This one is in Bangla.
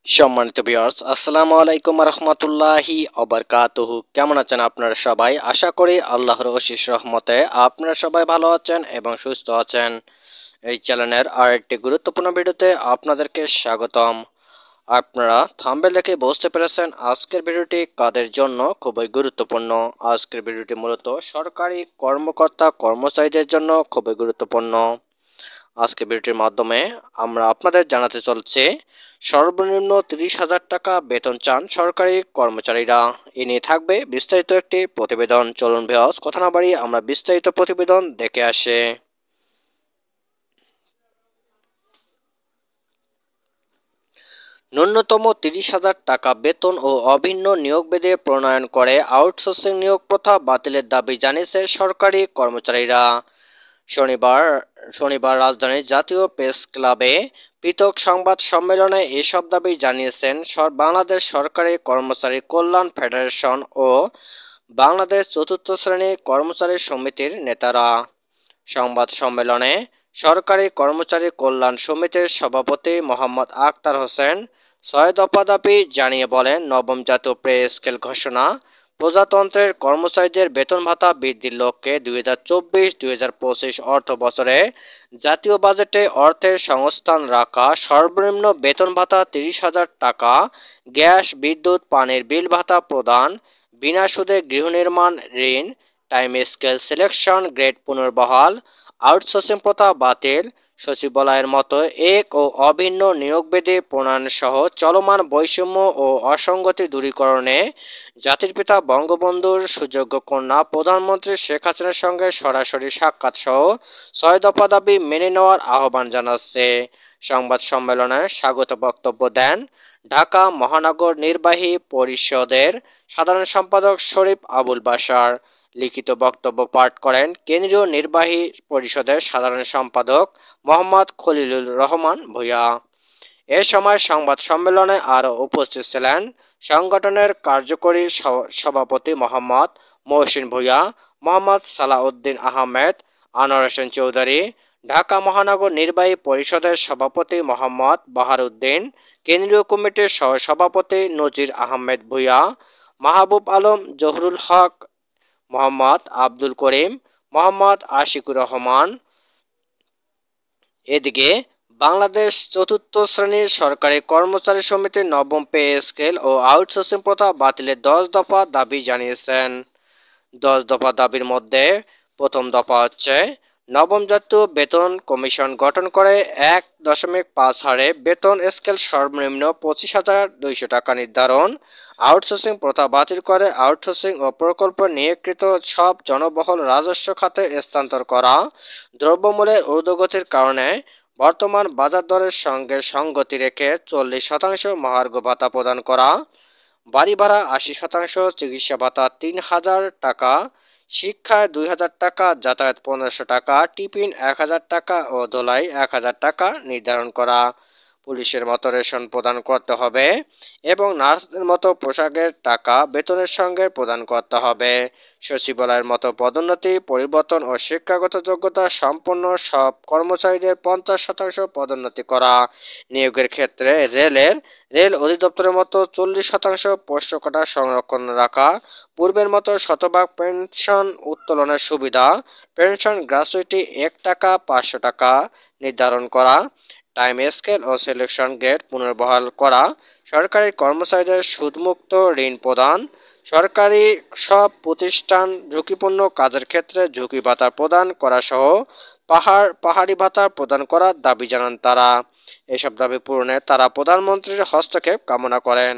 সম্মানিত ভিউয়ার্স, আসসালামু আলাইকুম রহমতুল্লাহি অবরকাতুহু। কেমন আছেন আপনারা সবাই? আশা করি আল্লাহর অশেষ রহমতে আপনারা সবাই ভালো আছেন এবং সুস্থ আছেন। এই চ্যানেলের আরেকটি গুরুত্বপূর্ণ ভিডিওতে আপনাদেরকে স্বাগতম। আপনারা থাম্বনেল দেখে বুঝতে পেরেছেন আজকের ভিডিওটি কাদের জন্য খুবই গুরুত্বপূর্ণ। আজকের ভিডিওটি মূলত সরকারি কর্মকর্তা কর্মচারীদের জন্য খুবই গুরুত্বপূর্ণ। আজকে ভিডিওটির মাধ্যমে আমরা আপনাদের জানাতে চলছে সর্বনিম্ন 30,000 টাকা বেতন চান সরকারি কর্মচারীরা। এ নিয়ে থাকবে বিস্তারিত একটি প্রতিবেদন। চলুন ভিউয়ার্স, কথা না বাড়িয়ে আমরা বিস্তারিত প্রতিবেদন দেখে আসি। ন্যূনতম 30,000 টাকা বেতন ও অভিন্ন নিয়োগ বিধি প্রণয়ন করে আউটসোর্সিং নিয়োগ প্রথা বাতিলের দাবি জানিয়েছে সরকারি কর্মচারীরা। শনিবার শনিবার রাজধানীর জাতীয় প্রেস ক্লাবে পৃথক সংবাদ সম্মেলনে এসব দাবি জানিয়েছেন বাংলাদেশ সরকারি কর্মচারী কল্যাণ ফেডারেশন ও বাংলাদেশ চতুর্থ শ্রেণীর কর্মচারী সমিতির নেতারা। সংবাদ সম্মেলনে সরকারি কর্মচারী কল্যাণ সমিতির সভাপতি মোহাম্মদ আখতার হোসেন 6 দফা দাবি জানিয়ে বলেন, নবম জাতীয় পে স্কেল ঘোষণা, প্রজাতন্ত্রের কর্মচারীদের বেতন ভাতা বৃদ্ধির লক্ষ্যে 2024-2025 অর্থ বছরে জাতীয় বাজেটে অর্থের সংস্থান রাখা, সর্বনিম্ন বেতন ভাতা 30,000 টাকা, গ্যাস বিদ্যুৎ পানির বিল ভাতা প্রদান, বিনা সুদে গৃহ নির্মাণ ঋণ, টাইম স্কেল সিলেকশন গ্রেড পুনর্বহাল, আউটসোর্সিং প্রথা বাতিল, সচিবালয়ের মতো এক ও অভিন্ন নিয়োগ বিধি প্রণয়ন সহ চলমান বৈষম্য ও অসঙ্গতি দূরীকরণে জাতির পিতা বঙ্গবন্ধুর সুযোগ্য কন্যা প্রধানমন্ত্রী শেখ হাসিনার সঙ্গে সরাসরি সাক্ষাৎ সহ 6 দফা দাবি মেনে নেওয়ার আহ্বান জানাচ্ছে। সংবাদ সম্মেলনে স্বাগত বক্তব্য দেন ঢাকা মহানগর নির্বাহী পরিষদের সাধারণ সম্পাদক শরীফ আবুল বাশার। লিখিত বক্তব্য পাঠ করেন কেন্দ্রীয় নির্বাহী পরিষদের সাধারণ সম্পাদক মোহাম্মদ খলিলুর রহমান ভূঁইয়া। এ সময় সংবাদ সম্মেলনে আরও উপস্থিত ছিলেন সংগঠনের কার্যকরী সভাপতি মোহাম্মদ মহসিন ভূঁইয়া, মোহাম্মদ সালাউদ্দিন আহমেদ, আনোয়ার হোসেন চৌধুরী, ঢাকা মহানগর নির্বাহী পরিষদের সভাপতি মোহাম্মদ বাহারউদ্দিন, কেন্দ্রীয় কমিটির সহসভাপতি নজির আহমেদ ভূঁইয়া, মাহবুব আলম, জহুরুল হক, মোহাম্মদ আব্দুল করিম, মোহাম্মদ আশিকুর রহমান। এদিকে বাংলাদেশ চতুর্থ শ্রেণীর সরকারি কর্মচারী সমিতির নবম পে স্কেল ও আউটসোর্সিং প্রথা বাতিলের 10 দফা দাবি জানিয়েছেন। 10 দফা দাবির মধ্যে প্রথম দফা হচ্ছে নবম জাতীয় বেতন কমিশন গঠন করে 1.5 হারে বেতন স্কেল সর্বনিম্ন 25,200 টাকা নির্ধারণ, আউটসোর্সিং প্রথা বাতিল করে আউটসোর্সিং ও প্রকল্প নিয়োগকৃত সব জনবহুল রাজস্ব খাতে স্থানান্তর করা, দ্রব্যমূল্যের ঊর্ধ্বগতির কারণে বর্তমান বাজার দরের সঙ্গে সঙ্গতি রেখে 40% মহার্ঘ ভাতা প্রদান করা, বাড়ি ভাড়া 80%, চিকিৎসা ভাতা 3,000 টাকা, শিক্ষায় 2,000 টাকা, যাতায়াত 1,500 টাকা, টিফিন 1,000 টাকা ও ধোলাই 1,000 টাকা নির্ধারণ করা। পুলিশের মতো রেশন প্রদান করতে হবে এবং নার্সদের মতো পোশাকের টাকা বেতনের সঙ্গে প্রদান করতে হবে। সচিবালয়ের মতো পদোন্নতি পরিবর্তন ও শিক্ষাগত যোগ্যতা সম্পন্ন সব কর্মচারীদের 50% পদোন্নতি করা। নিয়োগের ক্ষেত্রে রেল অধিদপ্তরের মতো 40% পোষ্য কোটা সংরক্ষণ রাখা। পূর্বের মতো শতভাগ পেনশন উত্তোলনের সুবিধা, পেনশন গ্র্যাচুইটি 1 টাকা 500 টাকা নির্ধারণ করা। টাইম স্কেল ও সিলেকশন গ্রেড পুনর্বহাল করা। সরকারি কর্মচারীদের সুদমুক্ত ঋণ প্রদান। সরকারি সব প্রতিষ্ঠান ঝুঁকিপূর্ণ কাজের ক্ষেত্রে ঝুঁকি ভাতা প্রদান করা সহ পাহাড়ি ভাতা প্রদান করার দাবি জানান তারা। এসব দাবি পূরণে তারা প্রধানমন্ত্রীর হস্তক্ষেপ কামনা করেন।